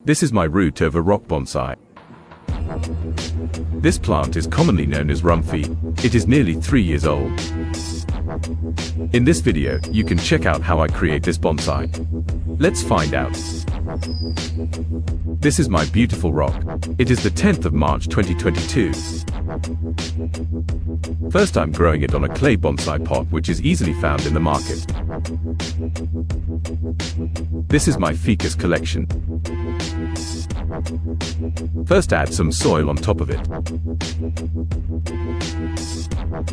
This is my root over rock bonsai. This plant is commonly known as rumfy. It is nearly 3 years old. In this video, you can check out how I create this bonsai. Let's find out. This is my beautiful rock. It is the 10th of March 2022. First, I'm growing it on a clay bonsai pot which is easily found in the market. This is my ficus collection. First, add some soil on top of it.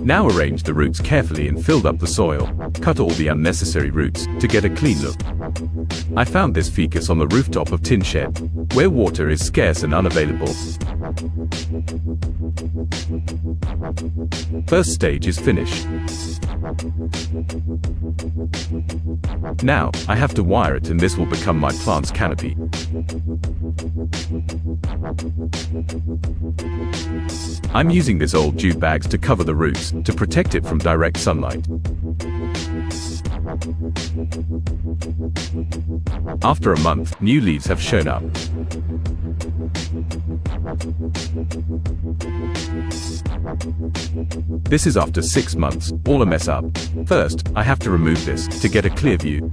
Now arrange the roots carefully and fill up the soil. Cut all the unnecessary roots to get a clean look. I found this ficus on the rooftop of tin shed, where water is scarce and unavailable. First stage is finished. Now, I have to wire it and this will become my plant's canopy. I'm using this old jute bags to cover the roots, to protect it from direct sunlight. After a month, new leaves have shown up. This is after 6 months, all a mess up. First, I have to remove this, to get a clear view.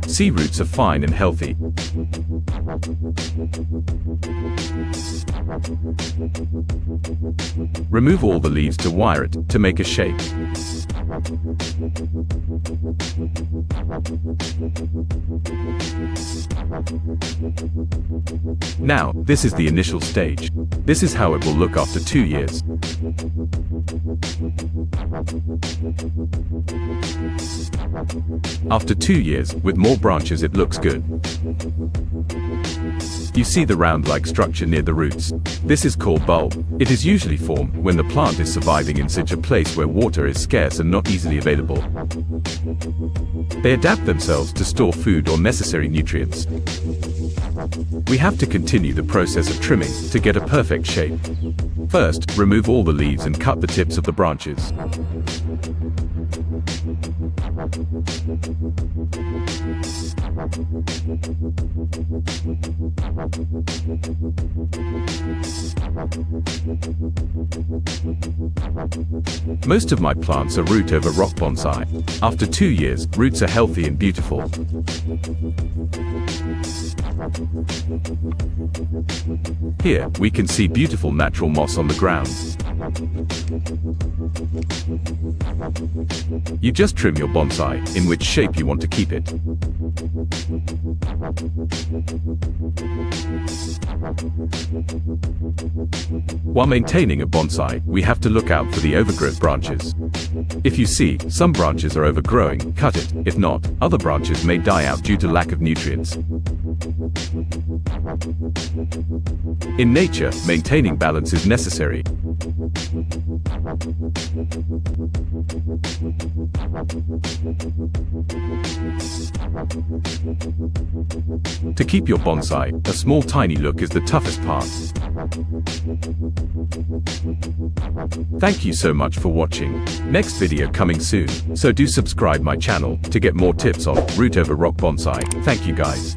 See, roots are fine and healthy. Remove all the leaves to wire it, to make a shape. Now, this is the initial stage. This is how it will look after 2 years. After 2 years, with more branches, it looks good. You see the round-like structure near the roots. This is called bulb. It is usually formed when the plant is surviving in such a place where water is scarce and not easily available. They adapt themselves to store food or necessary nutrients. We have to continue the process of trimming to get a perfect shape. First, remove all the leaves and cut the tips of the branches. Most of my plants are root over rock bonsai. After 2 years, roots are healthy and beautiful. Here, we can see beautiful natural moss on the ground. You just trim your bonsai, in which shape you want to keep it. While maintaining a bonsai, we have to look out for the overgrowth branches. If you see some branches are overgrowing, cut it. If not, other branches may die out due to lack of nutrients. In nature, maintaining balance is necessary. To keep your bonsai, a small tiny look is the toughest part. Thank you so much for watching. Next video coming soon, so do subscribe my channel to get more tips on root over rock bonsai. Thank you guys.